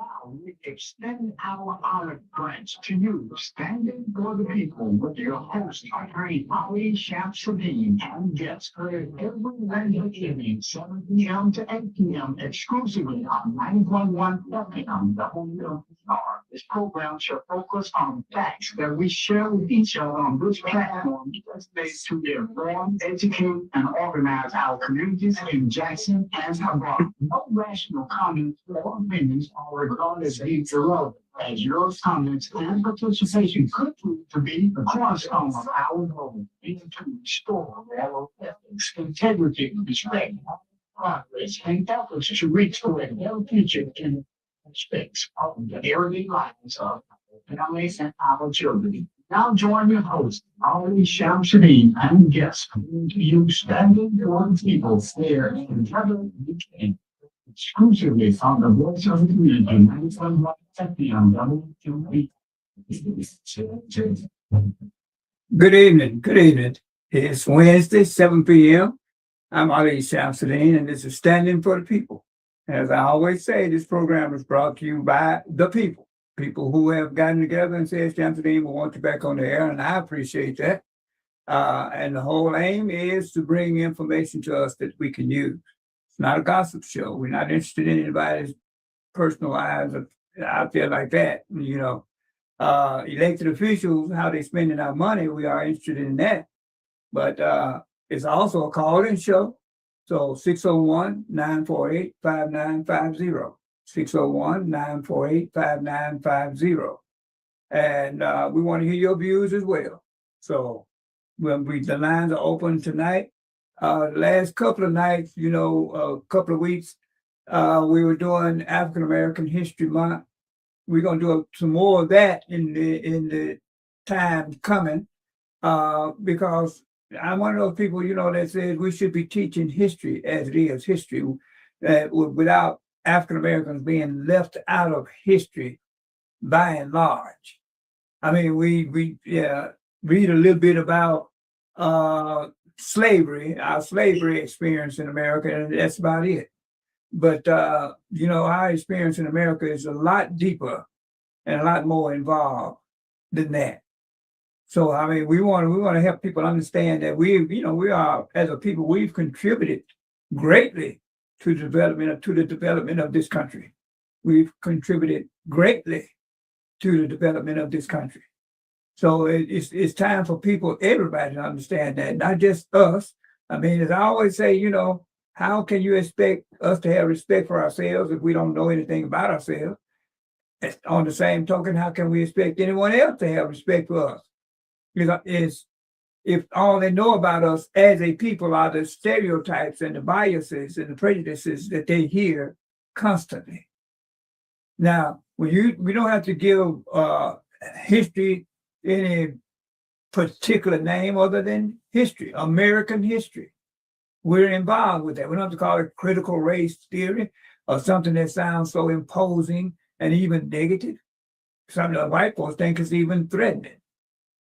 Now we extend our olive branch to you, standing for the people, with your host, attorney Ali Shamsuddin, and guests heard every Wednesday evening, 7 p.m. to 8 p.m., exclusively on 9.1 FM, the Holy of Star. This program shall focus on facts that we share with each other on this platform, just made to inform, educate, and organize our communities in Jackson and abroad. No rational comments or opinions are regarded as being irrelevant, as your comments and participation could prove to be the cornerstone of our goal, being to restore moral ethics, integrity, respect, progress, and efforts to reach for a better future in aspects of the everyday lives of families and our children. Now join your host, Ali Shamsuddin, and guests coming to you standing for the people there in Heaven Weekend. Exclusively on the voice of the community, 9.1 FM, WQB. Good evening. Good evening. It's Wednesday, 7 p.m. I'm Ali Shamsuddin, and this is Standing for the People. As I always say, this program is brought to you by the people. People who have gotten together and said, Shamsuddin, we want you back on the air, and I appreciate that. And the whole aim is to bring information to us that we can use. It's not a gossip show. We're not interested in anybody's personal lives out there like that. You know, elected officials, how they spending our money, we are interested in that. But it's also a call-in show. So 601-948-5950. 601-948-5950. And we want to hear your views as well. So the lines are open tonight. The last couple of nights, a couple of weeks, we were doing African American History Month. We're gonna do some more of that in the time coming, because I'm one of those people, that says we should be teaching history as it is history, without African Americans being left out of history by and large. I mean, we read a little bit about slavery, our slavery experience in America, and that's about it. But our experience in America is a lot deeper and a lot more involved than that. So I mean, we want to help people understand that we are, as a people, we've contributed greatly to the development of this country. We've contributed greatly to the development of this country. So it's time for people, everybody, to understand that, not just us. I mean, as I always say, how can you expect us to have respect for ourselves if we don't know anything about ourselves? On the same token, how can we expect anyone else to have respect for us? If all they know about us as a people are the stereotypes and the biases and the prejudices that they hear constantly. Now, we don't have to give history any particular name other than history, American history. We're involved with that. We don't have to call it critical race theory or something that sounds so imposing and even negative. Some of the white folks think it's even threatening.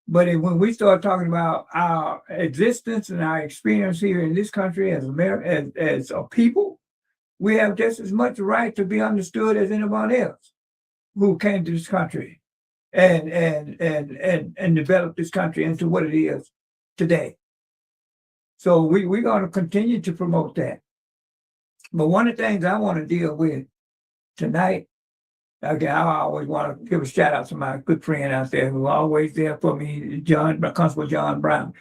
But when we start talking about our existence and our experience here in this country as a people, we have just as much right to be understood as anyone else who came to this country and developed this country into what it is today. So we're going to continue to promote that. But one of the things I want to deal with tonight, again, I always want to give a shout out to my good friend out there who always there for me, Constable John Brown,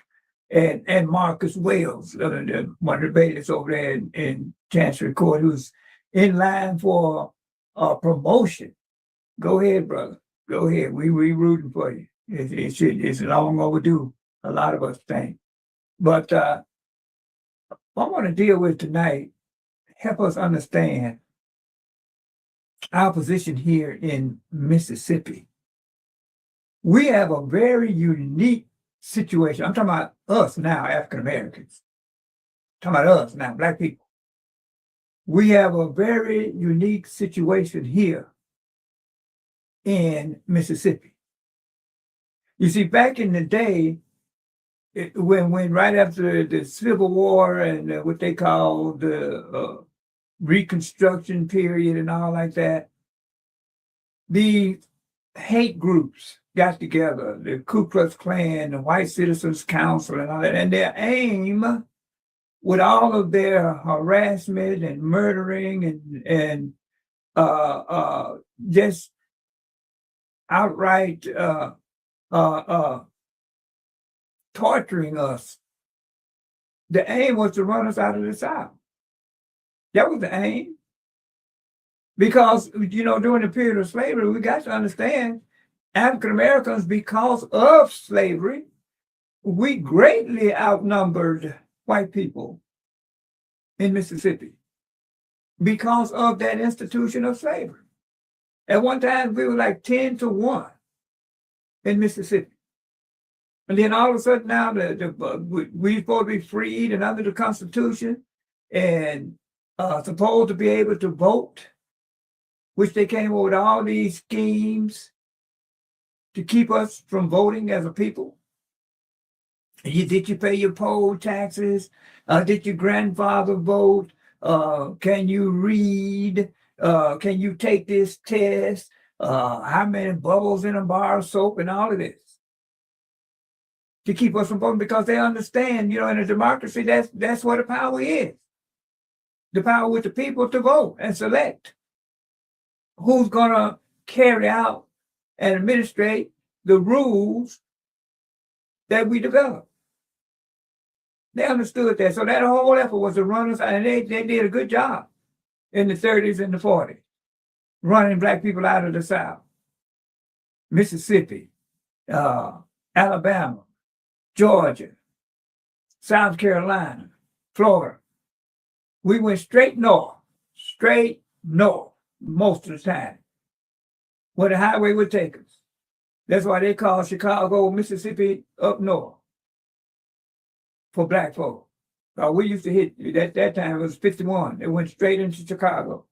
and Marcus Wells, one of the debaters over there in Chancery Court, who's in line for a promotion. Go ahead, brother. Go ahead. We rooting for you. It's long overdue, a lot of us think. But I want to deal with tonight, help us understand our position here in Mississippi. We have a very unique situation. I'm talking about us now, African Americans. I'm talking about us now, Black people. We have a very unique situation here in Mississippi. You see, back in the day, when right after the Civil War and what they call the Reconstruction period and all like that, these hate groups got together, the Ku Klux Klan, the White Citizens Council, and all that, and their aim with all of their harassment and murdering and just outright torturing us. The aim was to run us out of the South. That was the aim. Because, during the period of slavery, we got to understand African Americans, because of slavery, we greatly outnumbered white people in Mississippi because of that institution of slavery. At one time, we were like 10-1 in Mississippi. And then all of a sudden now, we're supposed to be freed and under the Constitution and supposed to be able to vote, which they came up with all these schemes to keep us from voting as a people. Did you pay your poll taxes? Did your grandfather vote? Can you read? Can you take this test? How many bubbles in a bar of soap and all of this to keep us from voting, because they understand, in a democracy, that's what the power is. The power with the people to vote and select who's going to carry out and administrate the rules that we develop. They understood that. So that whole effort was to run us, and they did a good job in the 30s and the 40s, running Black people out of the South. Mississippi, Alabama, Georgia, South Carolina, Florida. We went straight north most of the time, where the highway would take us. That's why they call Chicago, Mississippi up north for Black folk. We used to hit, at that time it was 51. It went straight into Chicago.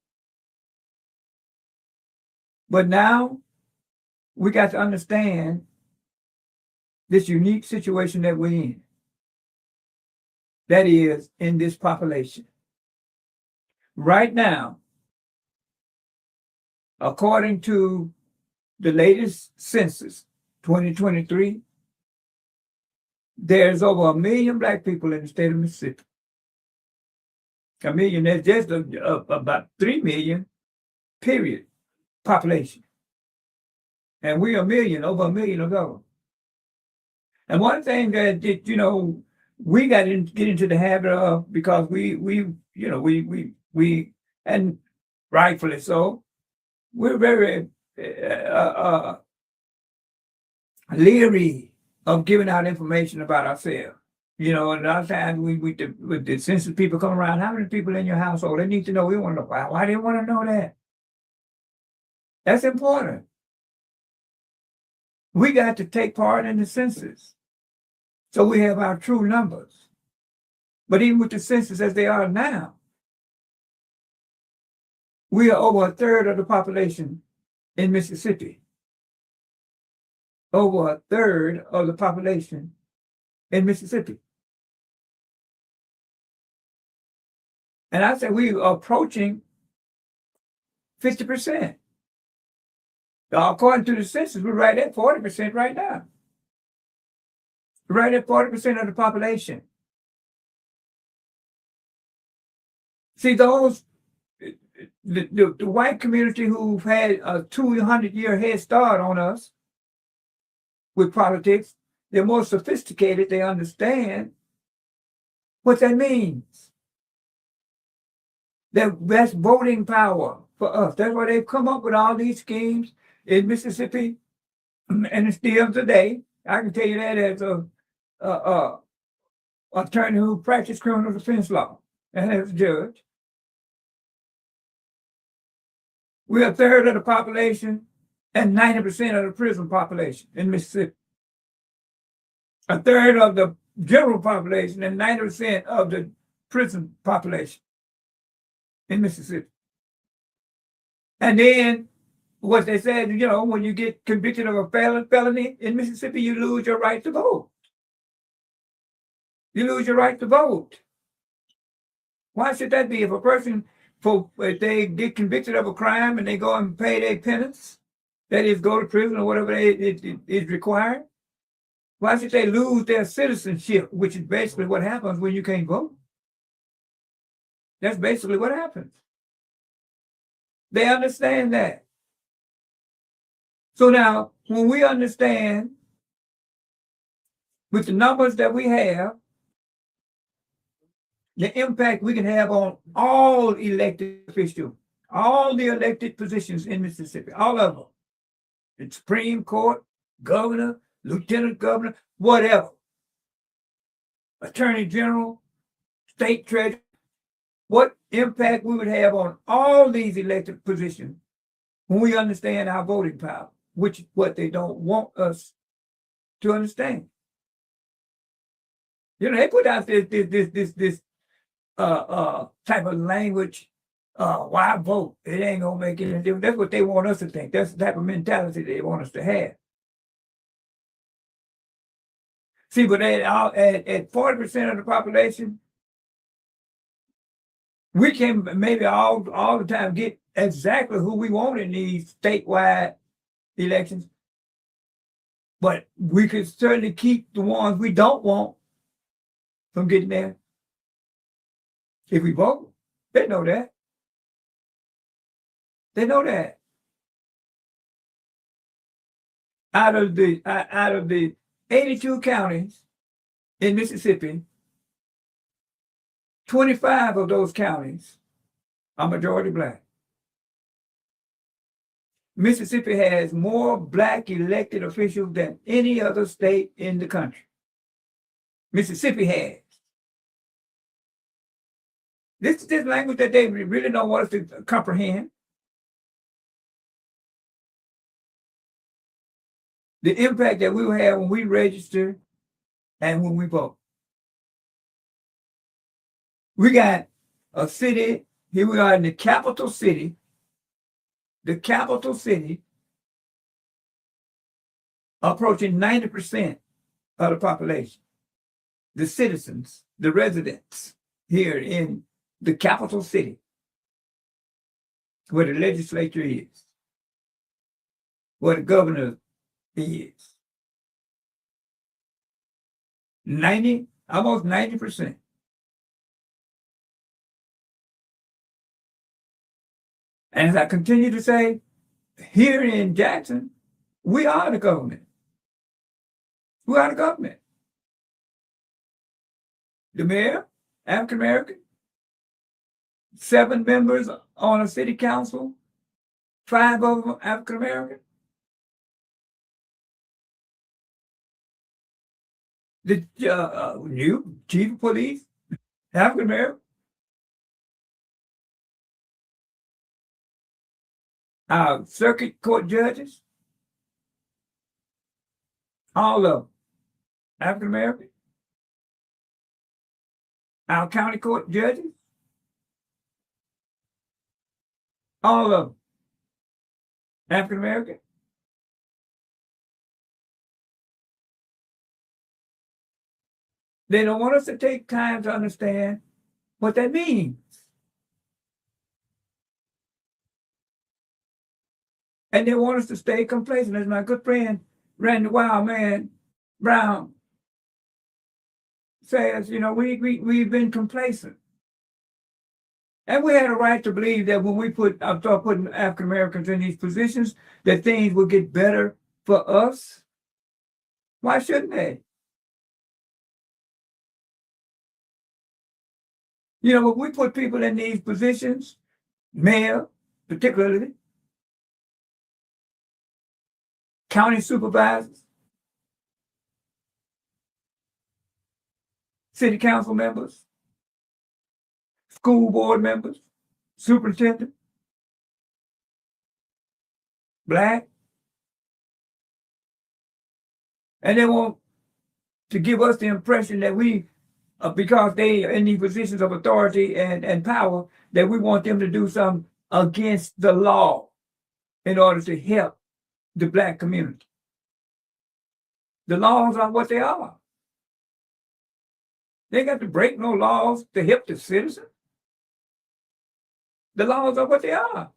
But now we got to understand this unique situation that we're in. That is, in this population. Right now, according to the latest census, 2023, there's over 1 million Black people in the state of Mississippi. 1 million, that's just about 3 million, period, population. And we are over 1 million ago. And one thing that, we got to get into the habit of, because we and rightfully so, we're very leery of giving out information about ourselves. And a lot of times with the census people come around, how many people in your household? They need to know. We want to know why they want to know that. That's important. We got to take part in the census, so we have our true numbers. But even with the census as they are now, we are over 1/3 of the population in Mississippi. Over 1/3 of the population in Mississippi. And I said we are approaching 50%. According to the census, we're right at 40% right now. Right at 40% of the population. See, those the white community who've had a 200-year head start on us with politics, they're more sophisticated. They understand what that means. That's voting power for us. That's why they've come up with all these schemes in Mississippi, and still today. I can tell you that as a attorney who practiced criminal defense law and as a judge. We're 1/3 of the population and 90% of the prison population in Mississippi. 1/3 of the general population and 90% of the prison population in Mississippi. And then what they said, when you get convicted of a felony in Mississippi, you lose your right to vote. You lose your right to vote. Why should that be? If a person, if they get convicted of a crime and they go and pay their penance, that is, go to prison or whatever it is required, why should they lose their citizenship, which is basically what happens when you can't vote? That's basically what happens. They understand that. So now, when we understand with the numbers that we have, the impact we can have on all elected officials, all the elected positions in Mississippi, all of them, the Supreme Court, governor, lieutenant governor, whatever, attorney general, state treasurer, what impact we would have on all these elected positions when we understand our voting power, which is what they don't want us to understand. You know, they put out this type of language. Why vote? It ain't gonna make any difference. That's what they want us to think. That's the type of mentality they want us to have. See, but at 40% of the population, we can maybe all the time get exactly who we want in these statewide elections, but we could certainly keep the ones we don't want from getting there if we vote. They know that. They know that. Out of the 82 counties in Mississippi, 25 of those counties are majority Black. Mississippi has more Black elected officials than any other state in the country. Mississippi has. This is this language that they really don't want us to comprehend. The impact that we will have when we register and when we vote. We got a city, here we are in the capital city, approaching 90% of the population, the citizens, the residents here in the capital city, where the legislature is, where the governor is. Almost 90%. And as I continue to say, here in Jackson, we are the government. We are the government. The mayor, African American, 7 members on a city council, 5 of them African American. The new chief of police, African American. Our circuit court judges, all of them African American. Our county court judges, all of them African American. They don't want us to take time to understand what that means. And they want us to stay complacent. As my good friend Randy Wildman Brown says, you know, we've been complacent. And we had a right to believe that when we start putting African Americans in these positions, that things will get better for us. Why shouldn't they? You know, when we put people in these positions, mayor particularly, county supervisors, city council members, school board members, superintendent, Black, and they want to give us the impression that we, because they are in these positions of authority and power, that we want them to do something against the law in order to help the Black community. The laws are what they are. They got to break no laws to help the citizen. The laws are what they are.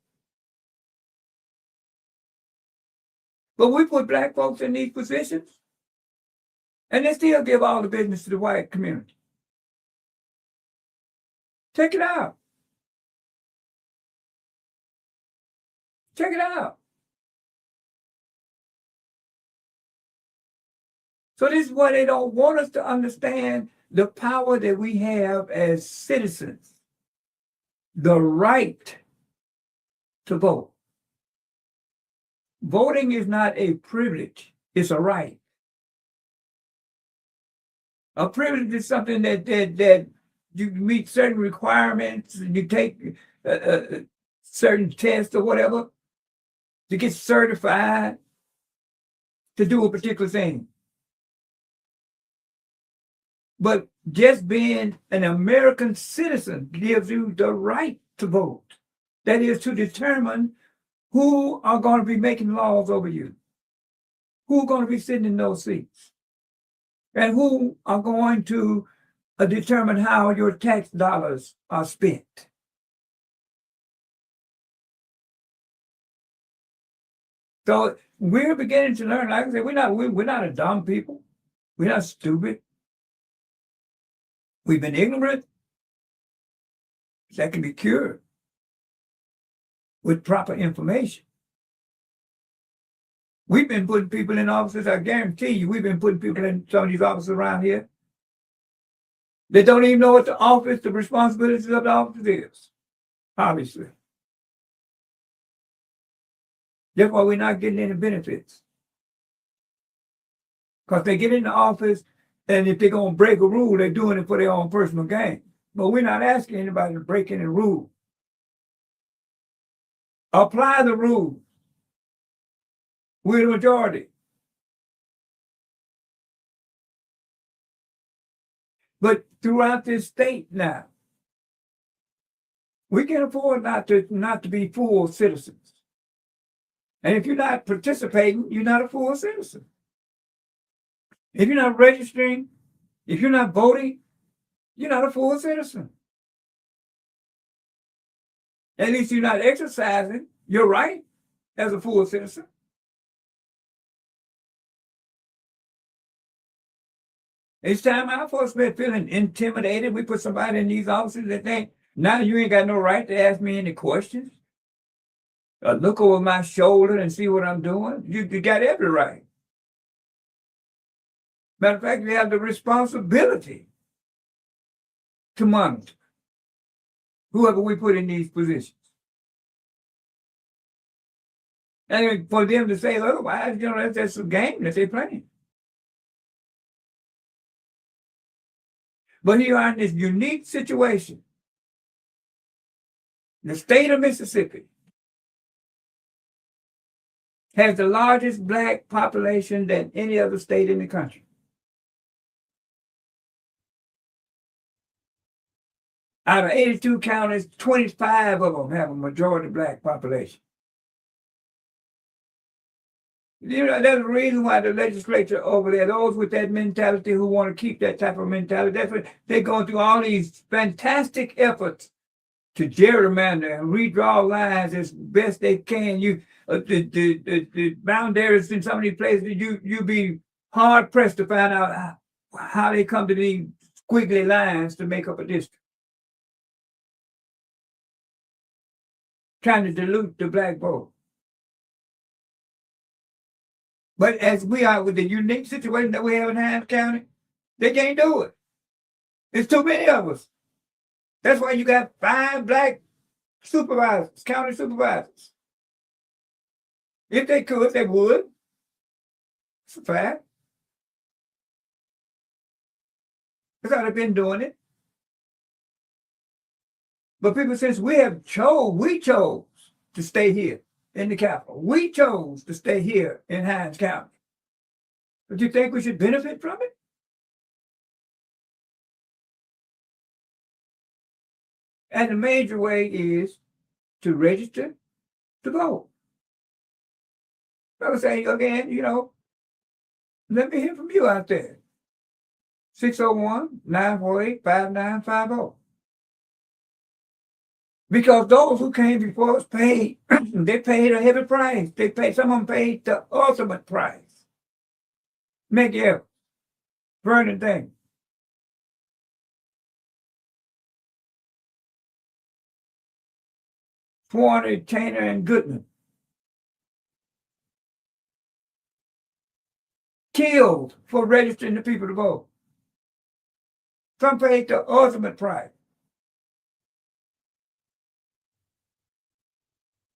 But we put black folks in these positions, and they still give all the business to the white community. Check it out. Check it out. So this is why they don't want us to understand the power that we have as citizens, the right to vote. Voting is not a privilege, it's a right. A privilege is something that you meet certain requirements, you take certain tests or whatever to get certified to do a particular thing. But just being an American citizen gives you the right to vote. That is to determine who are going to be making laws over you, who are going to be sitting in those seats, and who are going to determine how your tax dollars are spent. So we're beginning to learn. Like I said, we're not a dumb people. We're not stupid. We've been ignorant. That can be cured with proper information. We've been putting people in offices, I guarantee you, we've been putting people in some of these offices around here. They don't even know what the responsibilities of the office is, obviously. That's why we're not getting any benefits. Because they get in the office, and if they're going to break a rule, they're doing it for their own personal gain. But we're not asking anybody to break any rule. Apply the rules. We're the majority. But throughout this state now, we can afford not to be full citizens. And if you're not participating, you're not a full citizen. If you're not registering, if you're not voting, you're not a full citizen. At least you're not exercising your right as a full citizen. It's time out for us to be feeling intimidated. We put somebody in these offices that think, now you ain't got no right to ask me any questions. Look over my shoulder and see what I'm doing. You got every right. Matter of fact, we have the responsibility to monitor whoever we put in these positions. And for them to say otherwise, that's a game that they're playing. But here are in this unique situation. The state of Mississippi has the largest black population than any other state in the country. Out of 82 counties, 25 of them have a majority black population. There's a reason why the legislature over there, those with that mentality who want to keep that type of mentality, that's what they're going through all these fantastic efforts to gerrymander and redraw lines as best they can. The boundaries in some of these places, you be hard pressed to find out how they come to these squiggly lines to make up a district. Trying to dilute the black vote. But as we are with the unique situation that we have in Hinds County, they can't do it. There's too many of us. That's why you got 5 black supervisors, county supervisors. If they could, they would. It's a fact. That's how they've been doing it. But people, since we chose to stay here in the capital. We chose to stay here in Hinds County. But you think we should benefit from it? And the major way is to register to vote. I would say, again, let me hear from you out there. 601-948-5950. Because those who came before us paid, they paid a heavy price. They paid, some of them paid the ultimate price. Make it burning thing. Warner, Tanner, and Goodman. Killed for registering the people to vote. Some paid the ultimate price.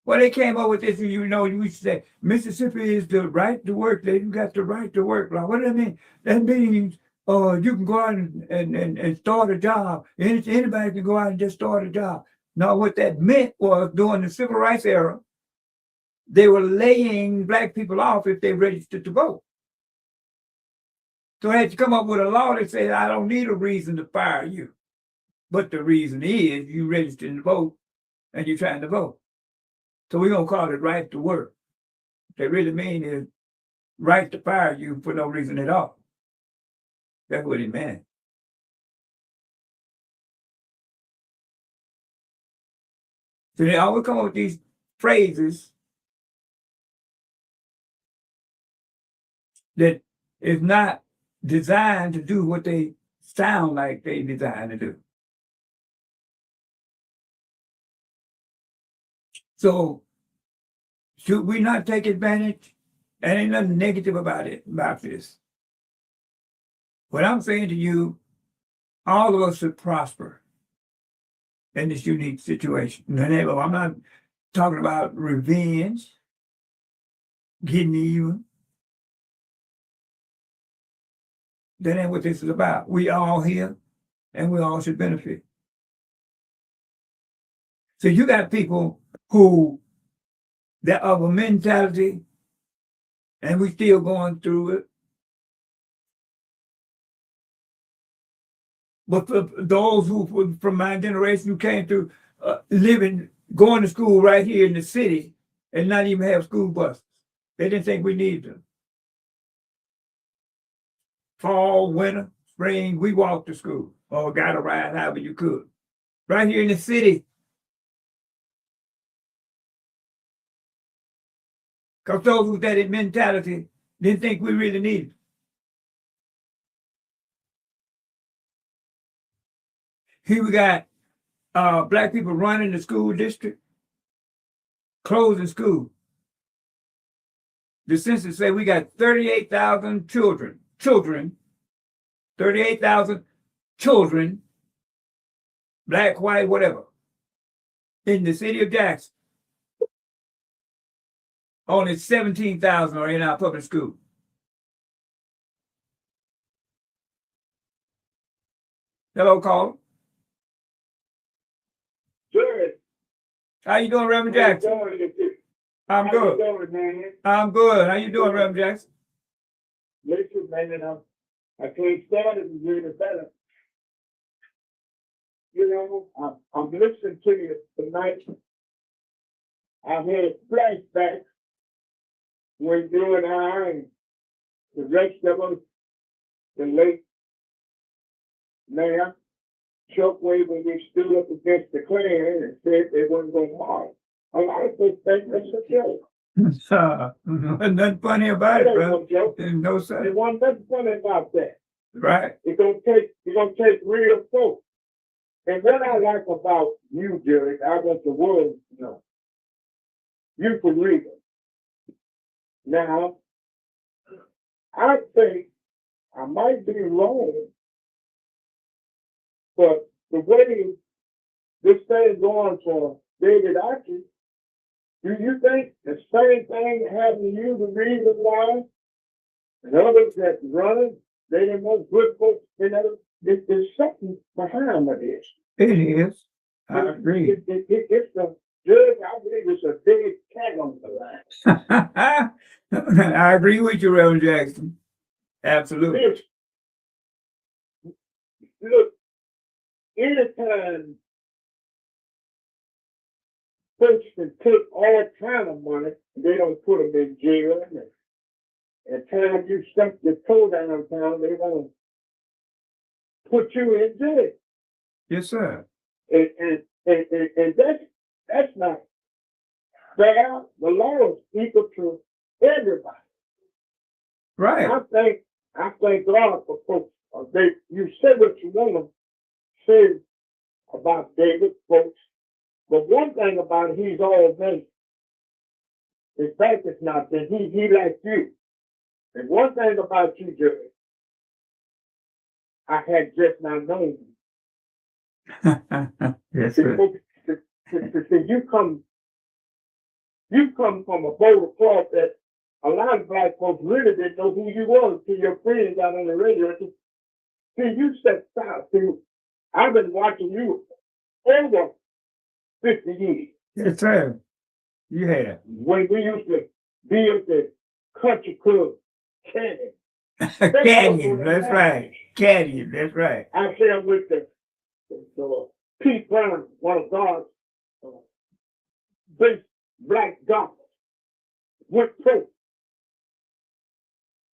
Well, they came up with this, you know, you used to say, Mississippi is the right to work. They got the right to work. Like, what does that mean? That means you can go out and start a job. Anybody can go out and just start a job. Now, what that meant was during the civil rights era, they were laying black people off if they registered to vote. So they had to come up with a law that said, I don't need a reason to fire you. But the reason is you registered to vote and you're trying to vote. So we're going to call it right to work. What they really mean is right to fire you for no reason at all. That's what it meant. So they always come up with these phrases that is not designed to do what they sound like they designed to do. So should we not take advantage? And ain't nothing negative about this. What I'm saying to you, all of us should prosper in this unique situation. I'm not talking about revenge, getting even. That ain't what this is about. We all here and we all should benefit. So you got people who that of a mentality, and we still going through it. But for those who from my generation who came through going to school right here in the city and not even have school buses, they didn't think we needed them. Fall, winter, spring, we walked to school or got a ride however you could. Right here in the city. Because those with that mentality didn't think we really needed it. Here we got black people running the school district, closing school. The census say we got 38,000 children, 38,000 children, black, white, whatever, in the city of Jackson. Only 17,000 are in our public school. Hello, caller. Good. How you doing, Reverend Jackson? I'm good. I'm good. How you doing, Reverend Jackson? Listen, man, I can't stand it and do it better. You know, I'm listening to you tonight. I've had flashbacks when you and I and the rest of us, the late mayor, Chokeway, when we stood up against the Klan and said they weren't going to march. A lot of us think that's a joke. Nothing funny about it, bro. No, sir. There wasn't nothing funny about that. Right. It's gonna take real folks. And what I like about you, Jerry, I want the world to know. You for real. Now, I think I might be wrong, but the way this thing going for David Archie, do you think the same thing happened to you, the reason why? And others that running, they didn't want good folks, there's something behind this. It is. I agree. It's the judge, I believe it's a big cat on the line. I agree with you, Reverend Jackson. Absolutely. Look, anytime folks can take all kind of money, they don't put them in jail. And time you stump your toe downtown, they won't put you in jail. Yes, sir. And And that's not fair. The law is equal to everybody. Right. I thank God for folks. You say what you want to say about David, folks. But one thing about it, he's all made. His back is not that he like you. And one thing about you, Jerry, I had just not known you. Yes, sir. You come from a bowl of cloth that a lot of black folks really didn't know who you were until your friends got on the radio. See, you stepped out. See, I've been watching you over 50 years. Yes, sir. You have. When we used to be at the country club, Canyon. Canyon, that's right. Canyon, that's right. I said with the Pete Brown, one of God's big black doctors, went pro.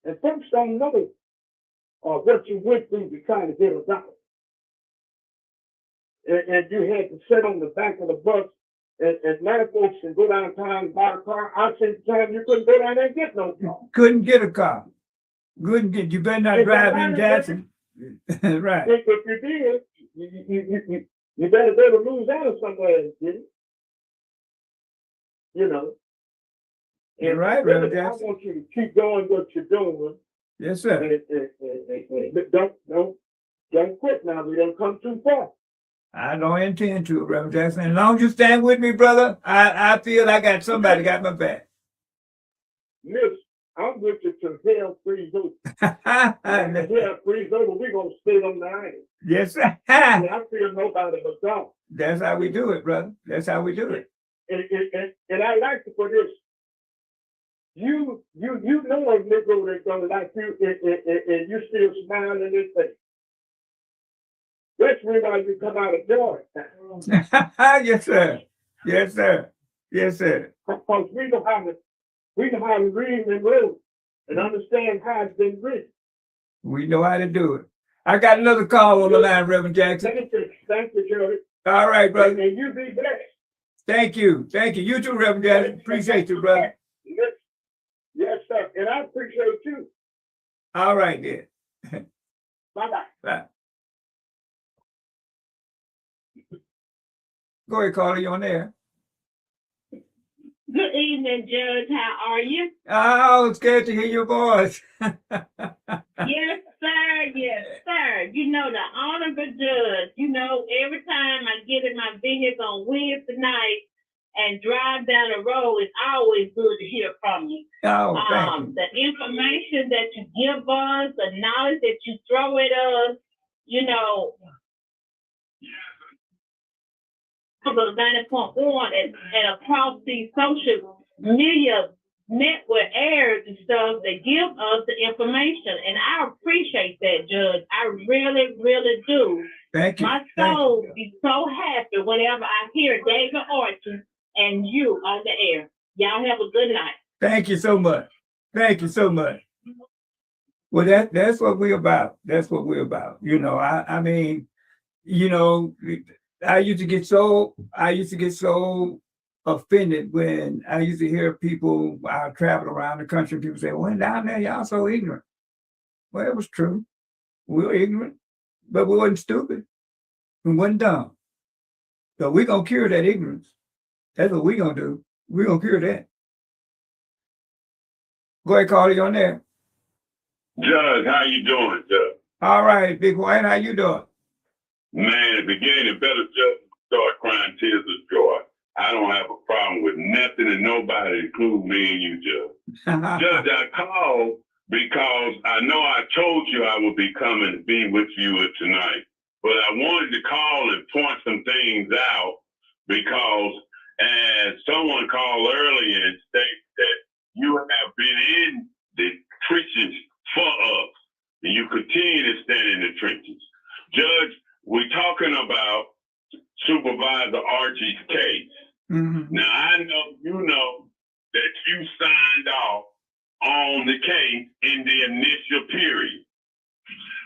And folks don't know what you went through to try to get a doctor. And you had to sit on the back of the bus, and many folks can go downtown and buy a car. I said the time you couldn't go down there and get no car. Couldn't get a car. Couldn't get. You better not drive in Jackson. Right. If you did, you better go to Louisiana somewhere and get it. You know. You're right, Reverend I Jackson. want you to keep doing what you're doing. Yes, sir. But don't quit now. We don't come too far. I don't intend to, Reverend Jackson. As long as you stand with me, brother, I feel I got somebody got my back. Miss, I'm with you till hell freeze over. When the hell freeze over, we're going to stay on the island. Yes, sir. I feel nobody but God. That's how we do it, brother. That's how we do it. And I like to put this. You know a Negro that's gonna like you and you still smiling in his face. That's really why you come out of Georgetown. Yes, sir. Yes, sir. Yes, sir. Because we know how to read and wrote and understand how it's been written. We know how to do it. I got another call on the line, Reverend Jackson. Thank you, Jerry. All right, brother. And you be blessed. Thank you. Thank you. You too, Reverend Jackson. Appreciate you, brother. Yes, sir. And I appreciate you. All right, then. Bye-bye. Bye. Go ahead, Carter. You on there? Good evening, Judge. How are you? Oh, scared to hear your voice. Yes, sir. Yes, sir. You know, the honorable judge, you know, every time I get in my vehicle on Wednesday night and drive down the road, it's always good to hear from you. Oh, thank you. The information that you give us, the knowledge that you throw at us, you know, for the 90.1 and across these social media network airs and stuff that give us the information. And I appreciate that, Judge. I really, really do. Thank you. My soul be so happy whenever I hear David Orton and you on the air. Y'all have a good night. Thank you so much. Thank you so much. Well, that's what we're about. That's what we're about. You know, I mean, you know, I used to get so offended when I used to hear people travel around the country. People say, "Well, down there, y'all so ignorant." Well, it was true. We were ignorant, but we wasn't stupid. We wasn't dumb. So we're gonna cure that ignorance. That's what we're gonna do. We're gonna cure that. Go ahead, Carly, on there. Judge, how you doing, Judge? All right, Big White, how you doing? Man, at the beginning, it better just start crying tears of joy. I don't have a problem with nothing and nobody, including me and you, Judge. Judge, I called because I know I told you I would be coming to be with you tonight, but I wanted to call and point some things out because as someone called earlier and stated that you have been in the trenches for us and you continue to stand in the trenches. Judge, we're talking about Supervisor Archie's case. Mm-hmm. Now, I know you know that you signed off on the case in the initial period.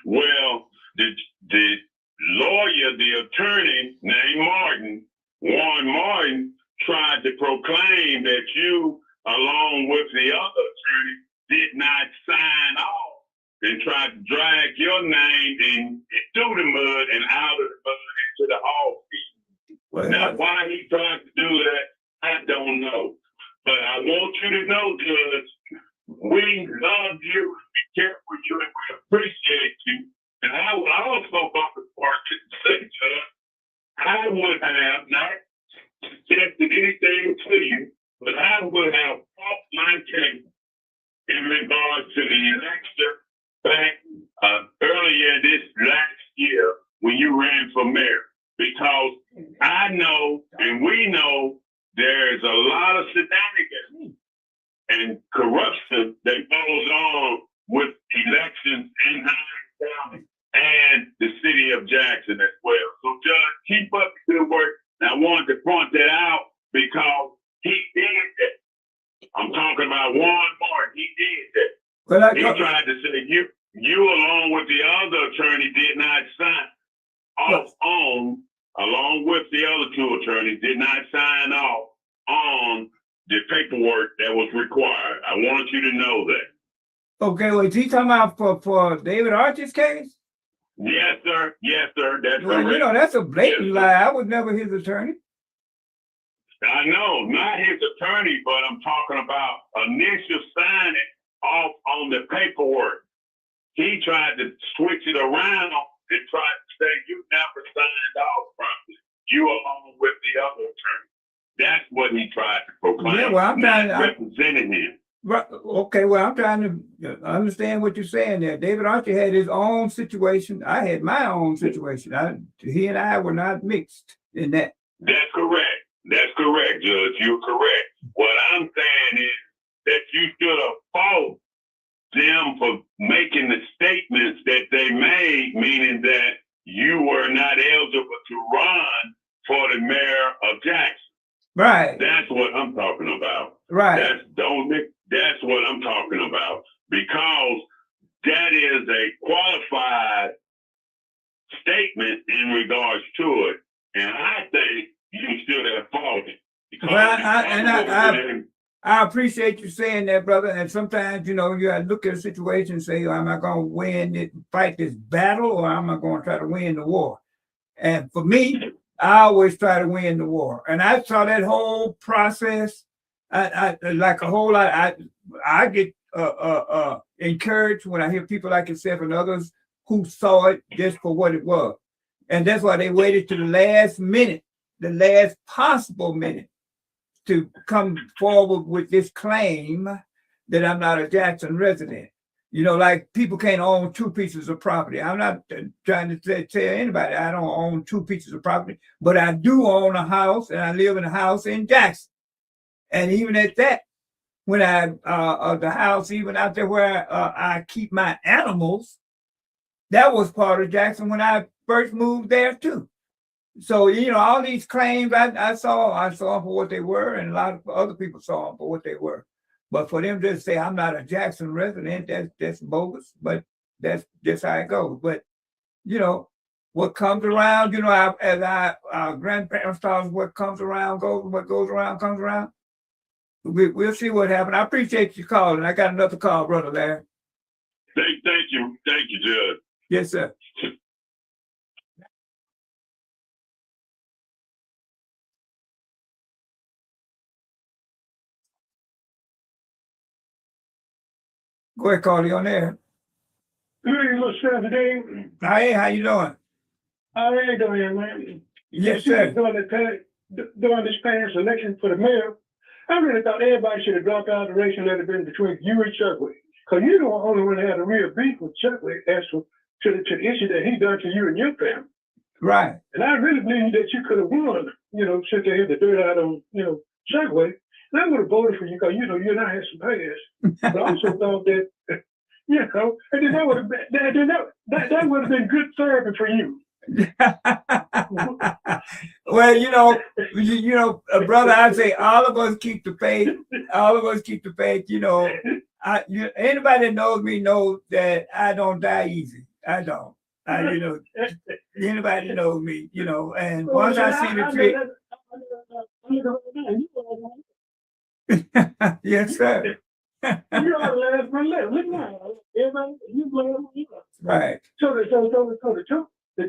Well, the lawyer, the attorney named Martin, Warren Martin tried to proclaim that you, along with the other attorney, did not sign off and tried to drag your name in through the mud and out of the mud into the hall. Well, Now, why he tried to do that, I don't know. But I want you to know, Judge, we love you, we care for you, and we appreciate you. And I would also go to part to say, Judge, I would have not suggested anything to you, but I would have off my case in regards to the election back earlier this last year when you ran for mayor. Because I know and we know there's a lot of shenanigans and corruption that goes on with elections in Hines County and the city of Jackson as well. So, Judge, keep up the good work. And I wanted to point that out because he did that. I'm talking about Warren Martin. He did that. but He tried to say you along with the other attorney did not sign off on, along with the other two attorneys, did not sign off on the paperwork that was required. I wanted you to know that. okay, well, is he talking about for David Archie's case? Yes, sir. Yes, sir. That's Well, correct. you know, that's a blatant Yes, lie. I was never his attorney. I know, not his attorney, but I'm talking about initial signing off on the paperwork. He tried to switch it around and tried to say you never signed off from it. You along with the other attorney. That's what he tried to proclaim. Yeah, well, I'm trying not to- representing him. Right. Okay, well, I'm trying to understand what you're saying there. David Archie had his own situation. I had my own situation. He and I were not mixed in that. That's correct. That's correct, Judge. You're correct. What I'm saying is that you should have fought them for making the statements that they made, meaning that you were not eligible to run for the mayor of Jackson. Right, That's what I'm talking about. right. That's what I'm talking about, because that is a qualified statement in regards to it, and I think you should have fought it. Because Well, I appreciate you saying that, brother. And sometimes, you know, you gotta look at a situation and say, am I gonna win it, fight this battle, or am I gonna try to win the war? And for me, I always try to win the war. And I saw that whole process. I like a whole lot. I get encouraged when I hear people like yourself and others who saw it just for what it was. And that's why they waited to the last minute, the last possible minute, to come forward with this claim that I'm not a Jackson resident. You know, like people can't own two pieces of property. I'm not trying to tell anybody I don't own two pieces of property, but I do own a house, and I live in a house in Jackson. And even at that, when the house, even out there where I keep my animals, that was part of Jackson when I first moved there too. So, you know, all these claims I saw them for what they were, and a lot of other people saw them for what they were. But for them to say I'm not a Jackson resident, that's bogus. But that's just how it goes. But you know, what comes around, you know, as our grandparents taught us, what comes around goes, what goes around comes around. We'll see what happens. I appreciate you calling. I got another call, brother Larry. Thank you, Judge. Yes, sir. Go ahead, Carly, on there. Hey, what's up today? Hey, how you doing? How are you doing, man? Yes, sir. During this past election for the mayor, I really thought everybody should have dropped out of the race and let it been between you and Chuckway. Because you're the only one that had a real beef with Chuckway as to the issue that he done to you and your family. Right. And I really believe that you could have won, you know, since they had the dirt out on, you know, Chuckway. And I would have voted for you because, you know, you and I had some past. But I also thought that, you know, and then that would have been good therapy for you. Well, you know, brother, I'd say all of us keep the faith. All of us keep the faith. You know, anybody that knows me knows that I don't die easy. I don't. You know, anybody that knows me, you know, and once I see the trick. Yes, sir. You are the last one left. Look now. Everybody, you the last one left. Right. So the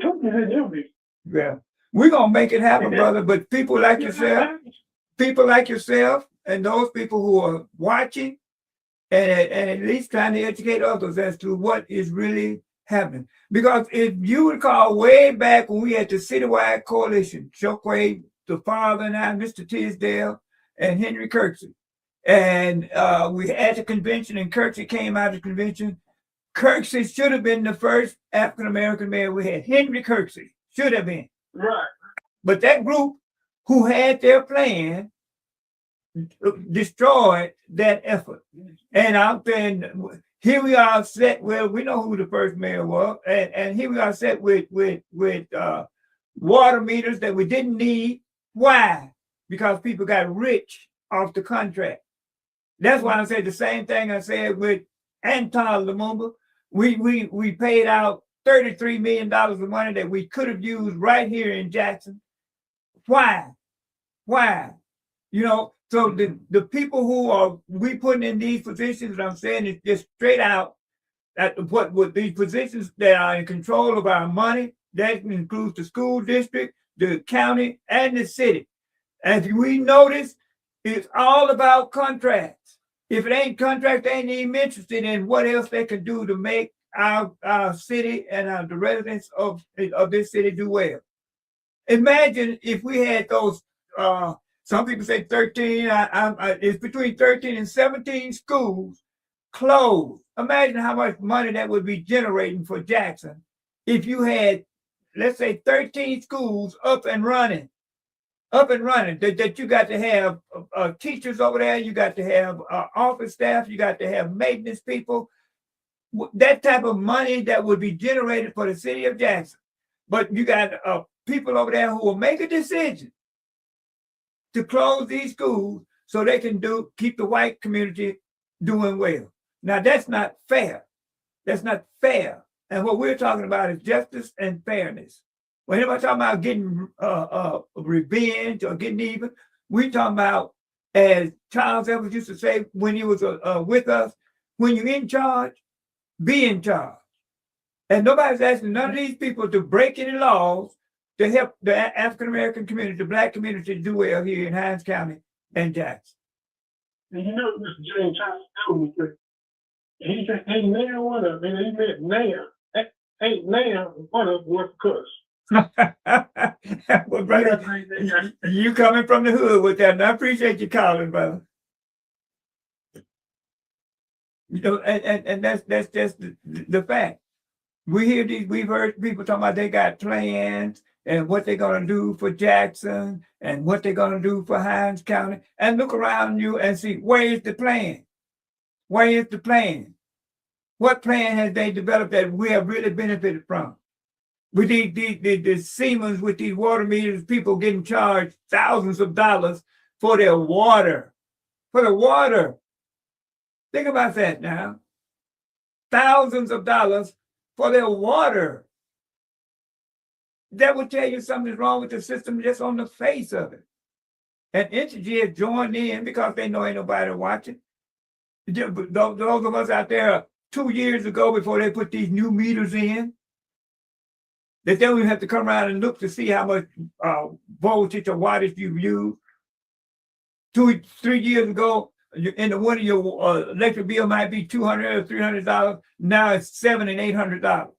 truth is in your business. Yeah. We're gonna make it happen, brother. But people like yourself, and those people who are watching and at least trying to educate others as to what is really happening. Because if you recall way back when we had the citywide coalition, Chokwe, the father and I, Mr. Tisdale, and Henry Kirksey, and we had the convention, and Kirksey came out of the convention. Kirksey should have been the first African American mayor we had. Henry Kirksey should have been. Right. But that group who had their plan destroyed that effort. And I'm saying, here we are set. Well, we know who the first mayor was, and here we are set with water meters that we didn't need. Why? Because people got rich off the contract. That's why I said the same thing I said with Anton Lumumba. We paid out $33 million of money that we could have used right here in Jackson. Why? You know, so the people who are we putting in these positions, I'm saying is just straight out at what these positions that are in control of our money, that includes the school district, the county, and the city. And if we notice, it's all about contracts. If it ain't contract, they ain't even interested in what else they can do to make our city and the residents of this city do well. Imagine if we had those, some people say 13, it's between 13 and 17 schools closed. Imagine how much money that would be generating for Jackson if you had, let's say, 13 schools up and running, that you got to have teachers over there, you got to have office staff, you got to have maintenance people, that type of money that would be generated for the city of Jackson. But you got people over there who will make a decision to close these schools so they can keep the white community doing well. Now that's not fair. That's not fair. And what we're talking about is justice and fairness. When anybody talking about getting revenge or getting even, we talking about, as Charles Evans used to say when he was with us, when you're in charge, be in charge. And nobody's asking none of these people to break any laws to help the African American community, the Black community, do well here in Hinds County and Jackson. And you know, Mr. James Thomas told me that he said, ain't now one of them, and he meant now. Ain't now one of them worth a cuss. Well, brother, you coming from the hood with that, and I appreciate you calling, brother. You know, and that's just the fact. We've heard people talking about they got plans and what they're gonna do for Jackson and what they're gonna do for Hinds County, and look around you and see where is the plan? Where is the plan? What plan has they developed that we have really benefited from? With the Siemens, with these water meters, people getting charged thousands of dollars for their water. For the water. Think about that now. Thousands of dollars for their water. That would tell you something's wrong with the system just on the face of it. And Entergy has joined in because they know ain't nobody watching. Those of us out there 2 years ago, before they put these new meters in, that they don't even have to come around and look to see how much voltage or wattage you've used. 2-3 years ago, in the winter, your electric bill might be $200 or $300. Now it's $700 and $800,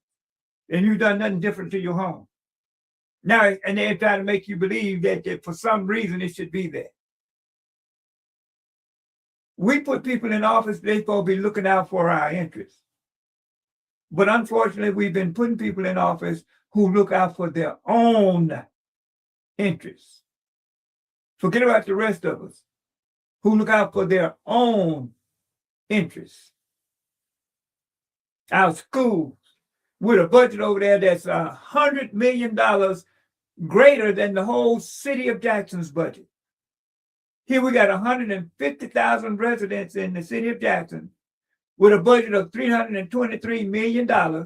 and you've done nothing different to your home. Now, and they're trying to make you believe that for some reason it should be there. We put people in office, they're supposed to be looking out for our interests. But unfortunately, we've been putting people in office who look out for their own interests. Forget about the rest of us, who look out for their own interests. Our schools, with a budget over there that's $100 million greater than the whole city of Jackson's budget. Here we got 150,000 residents in the city of Jackson with a budget of $323 million.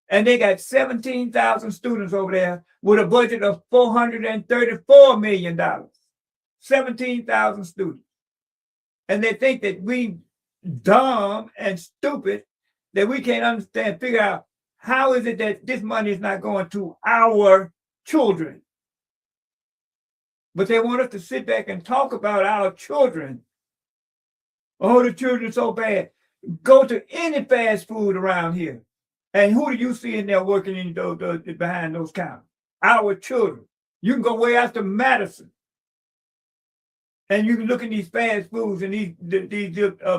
And they got 17,000 students over there with a budget of $434 million. 17,000 students. And they think that we dumb and stupid, that we can't understand, figure out how is it that this money is not going to our children. But they want us to sit back and talk about our children. Oh, the children are so bad. Go to any fast food around here. And who do you see in there working in those behind those counters? Our children. You can go way out to Madison. And you can look at these fast foods and these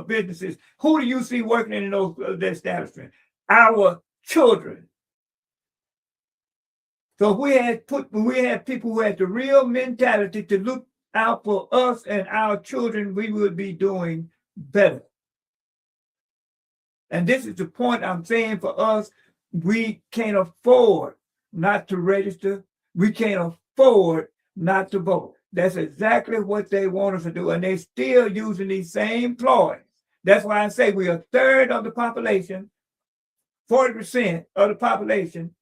businesses. Who do you see working in those establishments? Our children. So we had people who had the real mentality to look out for us and our children, we would be doing better. And this is the point I'm saying for us. We can't afford not to register. We can't afford not to vote. That's exactly what they want us to do. And they're still using these same ploys. That's why I say we are a third of the population, 40% of the population,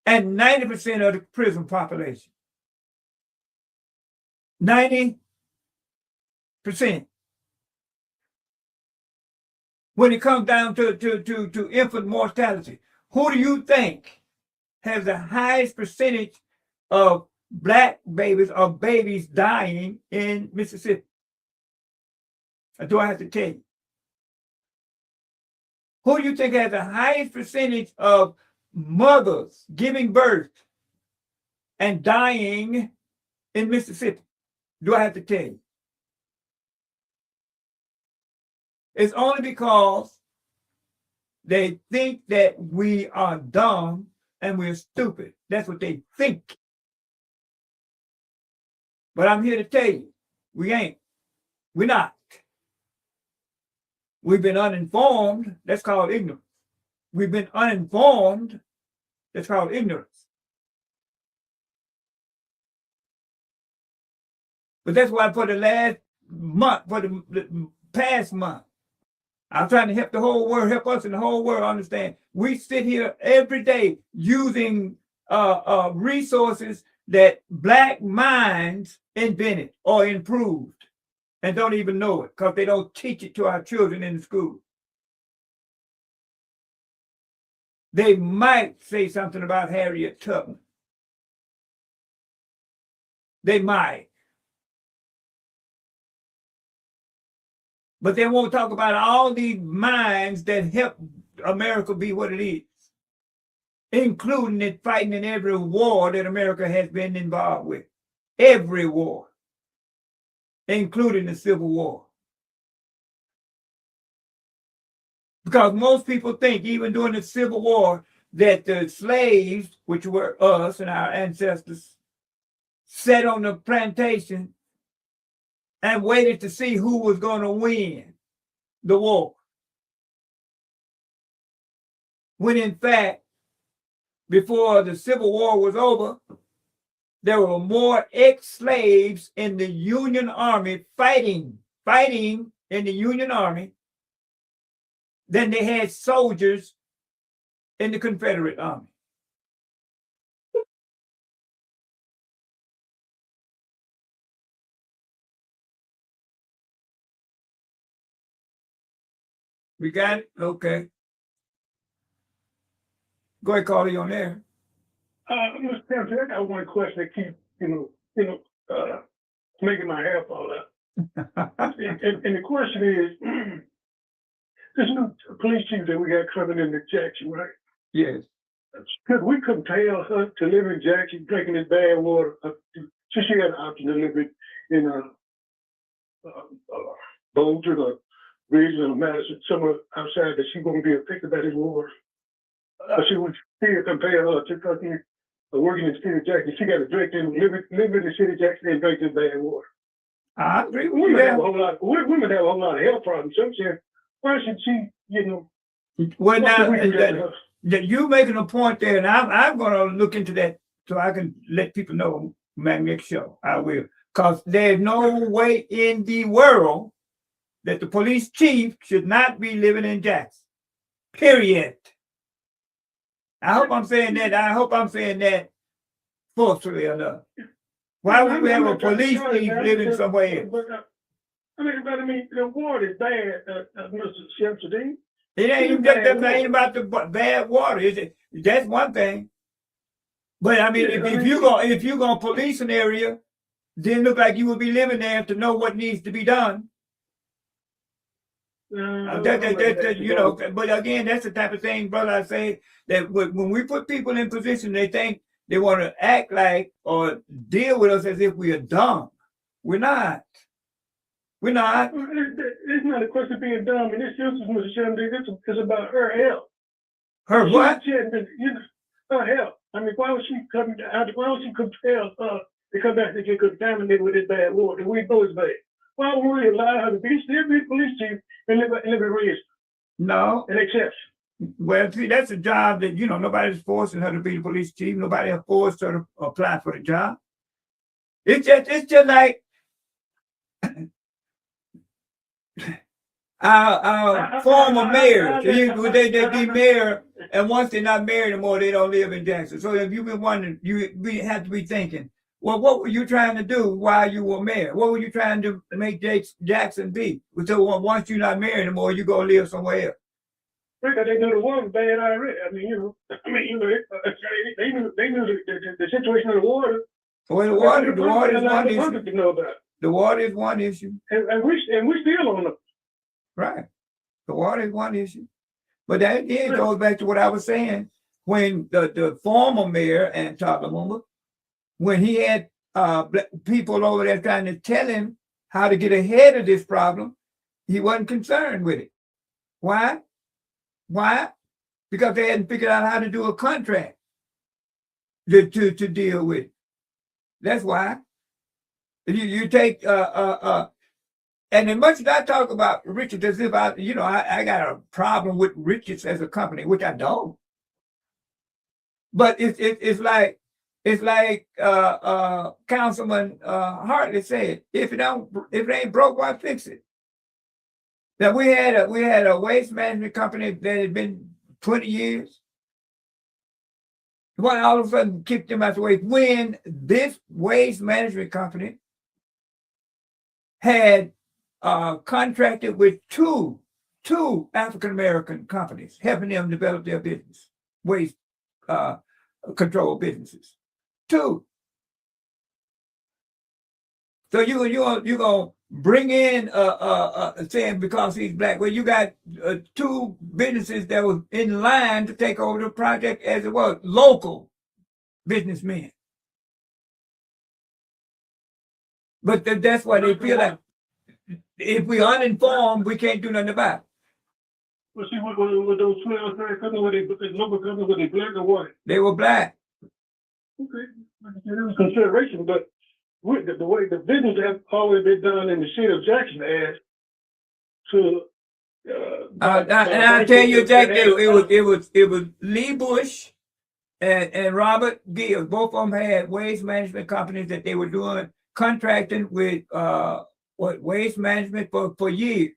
and 90% of the prison population. 90%. When it comes down to infant mortality, who do you think has the highest percentage of Black babies or babies dying in Mississippi? Or do I have to tell you? Who do you think has the highest percentage of mothers giving birth and dying in Mississippi? Do I have to tell you? It's only because they think that we are dumb and we're stupid. That's what they think. But I'm here to tell you, we ain't. We're not. We've been uninformed. That's called ignorance. We've been uninformed. That's called ignorance. But that's why for the last month, for the past month, I'm trying to help the whole world, help us in the whole world understand. We sit here every day using resources that Black minds invented or improved and don't even know it because they don't teach it to our children in the school. They might say something about Harriet Tubman. They might. But they won't talk about all these minds that helped America be what it is, including it fighting in every war that America has been involved with. Every war, including the Civil War. Because most people think, even during the Civil War, that the slaves, which were us and our ancestors, sat on the plantation and waited to see who was going to win the war. When in fact, before the Civil War was over, there were more ex-slaves in the Union Army fighting in the Union Army than they had soldiers in the Confederate Army. We got it? Okay. Go ahead, Carly, on there. Mr. President, I got one question that keeps, making my hair fall out. and the question is, this new police chief that we got coming into Jackson, right? Yes. Could we compel her to live in Jackson, drinking this bad water? So she got an option to live in Boulder or Ridgeland or Madison, somewhere outside that she won't be affected by this water. She would still compel her to continue working in the city of Jackson. She got to drink and live in the city of Jackson and drink this bad water. I agree with Women you. have a whole lot of health problems. So I'm saying, why should she, Well, now, what can we do to her? that you making a point there, and I'm going to look into that so I can let people know my next show. I will. Because there's no way in the world that the police chief should not be living in Jackson. Period. I hope I'm saying that. I hope I'm saying that forcefully enough. Why would we have a police chief living somewhere else? I mean, the water is bad, Mr. Shemsuddin. It ain't even just that ain't about the bad water, is it? That's one thing. But I mean, if you're gonna police an area, then it look like you will be living there to know what needs to be done. You know, but again, that's the type of thing, brother. I say that when we put people in position, they think they want to act like or deal with us as if we are dumb. We're not. We're not. It's not a question of being dumb. And this is Mr. Shemsuddin. It's about her health. Her what? Her health. I mean, why was she coming out? Why was she compelled to come back to get contaminated with this bad water? We know it's bad. Why would we allow her to still be police chief and live at risk? No. An exception. Well, see, that's a job that, you know, nobody's forcing her to be the police chief. Nobody has forced her to apply for the job. It's just like our former mayors. They be mayor, and once they're not married anymore, they don't live in Jackson. So if you've been wondering, we have to be thinking, well, what were you trying to do while you were mayor? What were you trying to make Jackson be? So once you're not married anymore, you go live somewhere else. Because they knew the water was bad already. I mean, they knew the situation of the water. Well, the water is one issue. To know about it. The water is one issue. And we still don't know. Right. The water is one issue. But that again goes back to what I was saying. When the former mayor, and Takaluma, when he had people over there trying to tell him how to get ahead of this problem, he wasn't concerned with it. Why? Why? Because they hadn't figured out how to do a contract to deal with it. That's why. You take and as much as I talk about Richards as if I got a problem with Richards as a company, which I don't. But it's like Councilman Hartley said, if it ain't broke, why fix it? Now we had a waste management company that had been 20 years. Why all of a sudden kicked them out the way when this waste management company had contracted with two African-American companies, helping them develop their business, waste control businesses. Two. So you're gonna bring in saying because he's black. Well, you got two businesses that were in line to take over the project as it was, local businessmen. But that's why they feel like if we're uninformed, we can't do nothing about it. Well, see, what those 12 companies, were they black or white? They were black. Okay, there was consideration, but the way the business has always been done in the city of Jackson as to. And I tell you, Jack, it was Lee Bush and Robert Gibbs. Both of them had waste management companies that they were doing contracting with waste management for years,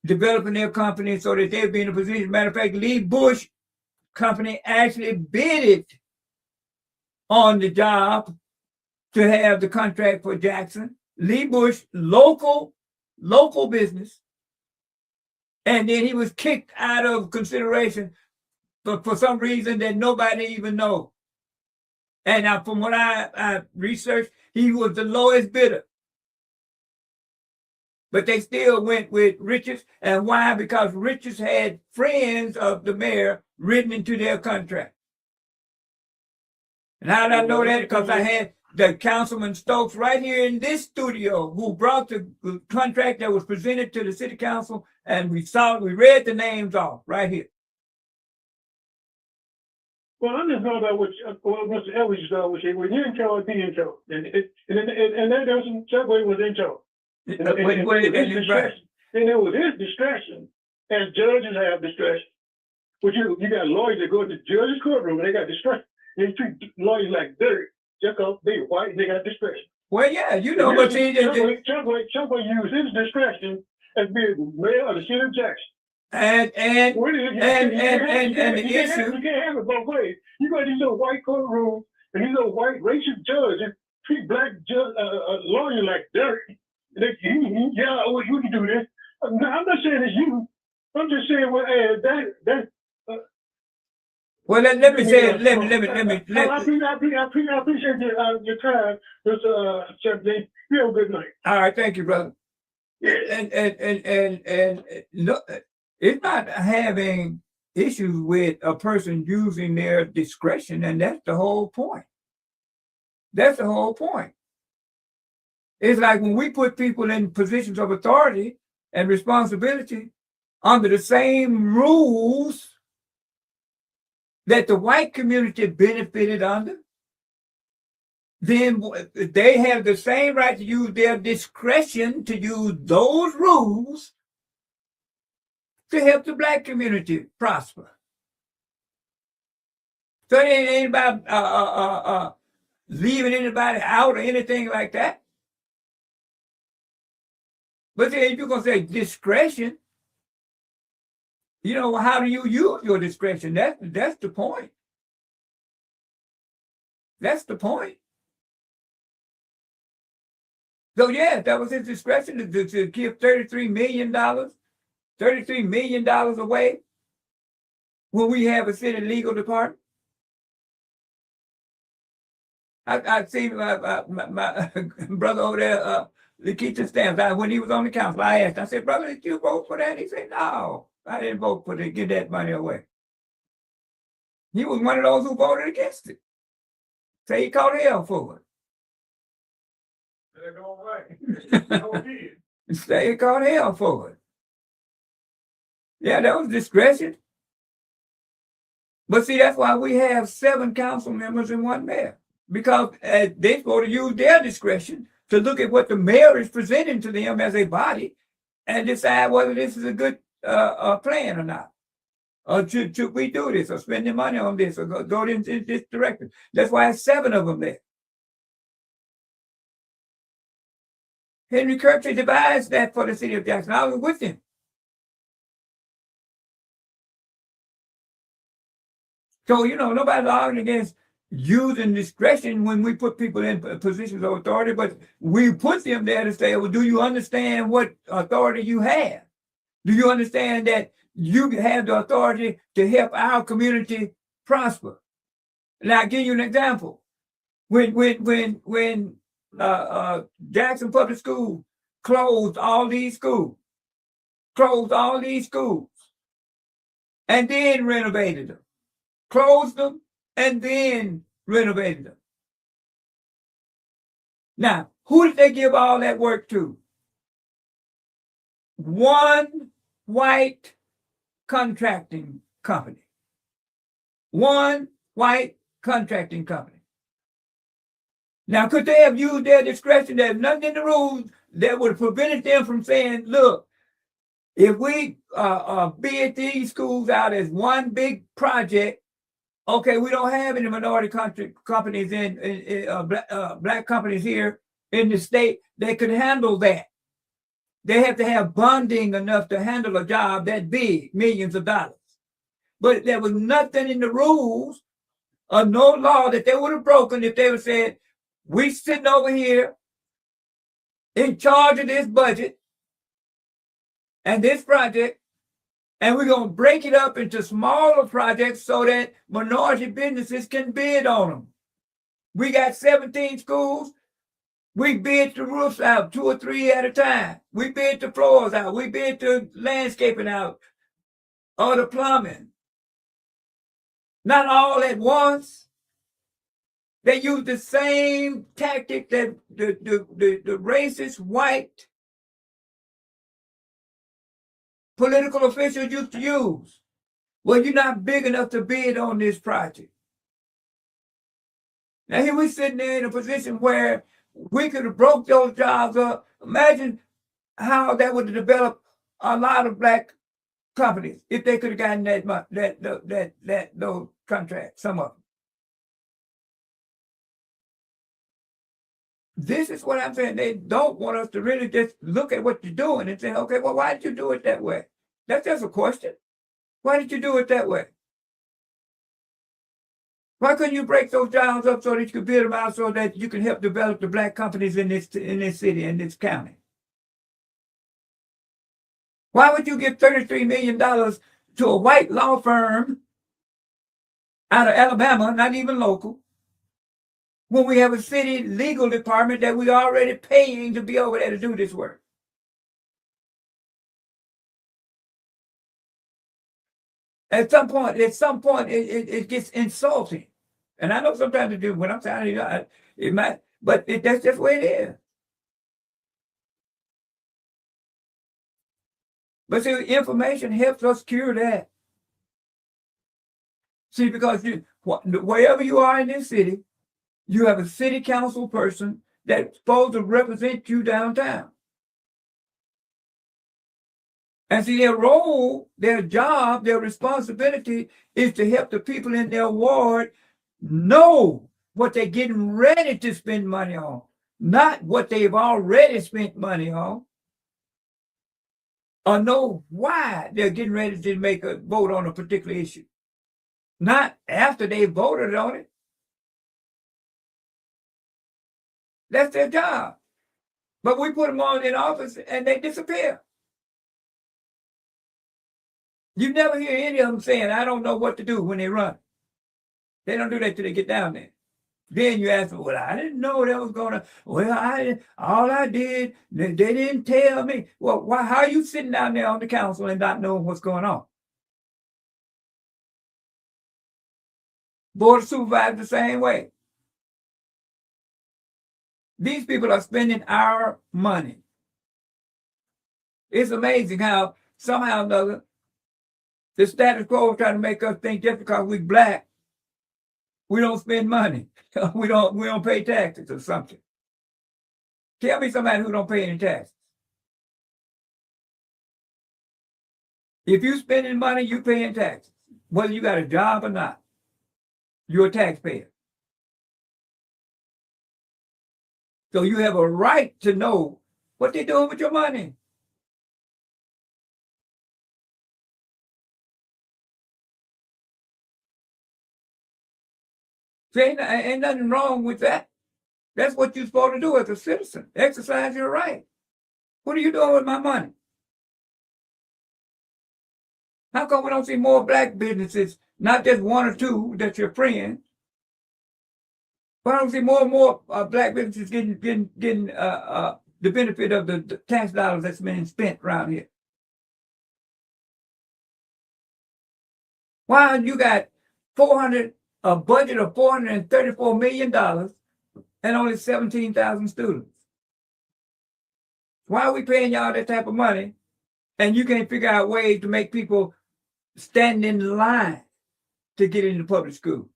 developing their company so that they'd be in a position. Matter of fact, Lee Bush company actually bidded on the job to have the contract for Jackson. Lee Bush, local business. And then he was kicked out of consideration for some reason that nobody even knows. And from what I researched, he was the lowest bidder. But they still went with Richards. And why? Because Richards had friends of the mayor written into their contract. And how did I know that? Because I had the Councilman Stokes right here in this studio who brought the contract that was presented to the city council, and we read the names off right here. Well, I just know about what Mr. Ellis was saying. When you're in charge, be in charge. And there was some Subway was in charge. And there was his discretion, as judges have discretion. Which you got lawyers that go to the judge's courtroom and they got discretion. They treat lawyers like dirt. Just because they're white and they got discretion. Well, yeah, you know, but see, Subway used his discretion as being the mayor of the city of Jackson And the You issue, can't have it both ways. You got these little white courtrooms and these little white racist judges treat black lawyer like dirt. Yeah, well, you can do this. I'm not saying it's you. I'm just saying, well, well, let me say it. Let me. I appreciate your time, Chef J. You have a good night. All right, thank you, brother. And no, it's not having issues with a person using their discretion, and that's the whole point. That's the whole point. It's like when we put people in positions of authority and responsibility under the same rules that the white community benefited under, then they have the same right to use their discretion to use those rules to help the black community prosper. So it ain't about leaving anybody out or anything like that. But then if you're going to say discretion, how do you use your discretion? That's the point. That's the point. So yeah, that was his discretion to give $33 million away when we have a city legal department. I've seen my brother over there, Lakeisha Stamps, when he was on the council, I asked, I said, brother, did you vote for that? He said, no, I didn't vote for it to give that money away. He was one of those who voted against it. So he caught hell for it. He caught hell for it. Yeah, that was discretion. But see, that's why we have 7 council members and 1 mayor. Because they're supposed to use their discretion to look at what the mayor is presenting to them as a body and decide whether this is a good plan or not. Or should we do this or spend the money on this or go in this direction? That's why there's 7 of them there. Henry Kirksey devised that for the city of Jackson. I was with him. So, nobody's arguing against using discretion when we put people in positions of authority, but we put them there to say, well, do you understand what authority you have? Do you understand that you have the authority to help our community prosper? And I'll give you an example. When Jackson Public School closed all these schools, and then renovated them, closed them, and then renovated them. Now, who did they give all that work to? One white contracting company. One white contracting company. Now, could they have used their discretion? There's nothing in the rules that would have prevented them from saying, look, if we bid these schools out as one big project, okay, we don't have any minority companies black companies here in the state that could handle that. They have to have bonding enough to handle a job that big, millions of dollars. But there was nothing in the rules or no law that they would have broken if they would have said, we sitting over here in charge of this budget and this project, and we're going to break it up into smaller projects so that minority businesses can bid on them. We got 17 schools. We bid the roofs out 2 or 3 at a time. We bid the floors out. We bid the landscaping out or the plumbing. Not all at once. They use the same tactic that the racist white political officials used to use. Well, you're not big enough to bid on this project. Now here we're sitting there in a position where we could have broke those jobs up. Imagine how that would have developed a lot of black companies if they could have gotten those contracts, some of them. This is what I'm saying. They don't want us to really just look at what you're doing and say, okay, well, why did you do it that way? That's just a question. Why did you do it that way? Why couldn't you break those jobs up so that you could build them out so that you can help develop the black companies in this city, in this county? Why would you give $33 million to a white law firm out of Alabama, not even local, when we have a city legal department that we already paying to be over there to do this work? At some point, it gets insulting. And I know sometimes it do when I'm telling you, it might, but that's just the way it is. But see, information helps us cure that. See, because wherever you are in this city, you have a city council person that's supposed to represent you downtown. And see, their role, their job, their responsibility is to help the people in their ward know what they're getting ready to spend money on, not what they've already spent money on, or know why they're getting ready to make a vote on a particular issue, not after they voted on it. That's their job. But we put them on in office and they disappear. You never hear any of them saying, I don't know what to do when they run. They don't do that till they get down there. Then you ask them, well, I didn't know that was going to, well, all I did, they didn't tell me. Well, why? How are you sitting down there on the council and not knowing what's going on? Board of Supervisors the same way. These people are spending our money. It's amazing how somehow or another the status quo is trying to make us think just because we're black, we don't spend money. we don't pay taxes or something. Tell me somebody who don't pay any taxes. If you're spending money, you're paying taxes. Whether you got a job or not, you're a taxpayer. So you have a right to know what they're doing with your money. So ain't nothing wrong with that. That's what you're supposed to do as a citizen. Exercise your right. What are you doing with my money? How come we don't see more black businesses, not just one or two that's your friends? Why don't we see more and more black businesses getting the benefit of the tax dollars that's been spent around here? Why you got a budget of $434 million and only 17,000 students? Why are we paying y'all that type of money and you can't figure out ways to make people stand in line to get into public school?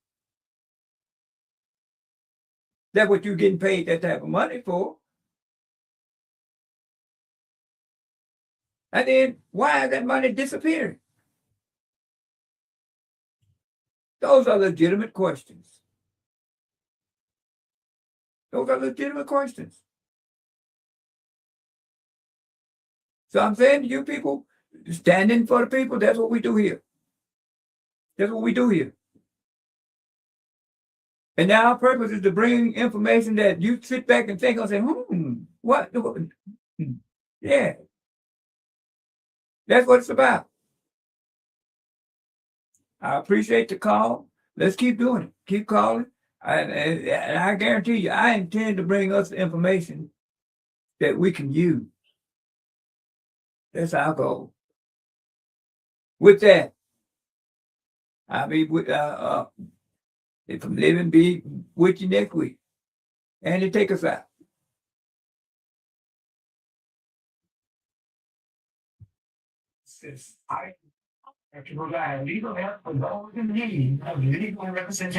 That's what you're getting paid that type of money for. And then why is that money disappearing? Those are legitimate questions. Those are legitimate questions. So I'm saying to you people, standing for the people, that's what we do here. That's what we do here. And now our purpose is to bring information that you sit back and think and say, what? Yeah. That's what it's about. I appreciate the call. Let's keep doing it. Keep calling. And I guarantee you, I intend to bring us the information that we can use. That's our goal. With that, I'll be if I'm living, be with you next week. Andy, take us out. I have to provide legal help for those in need of legal representation.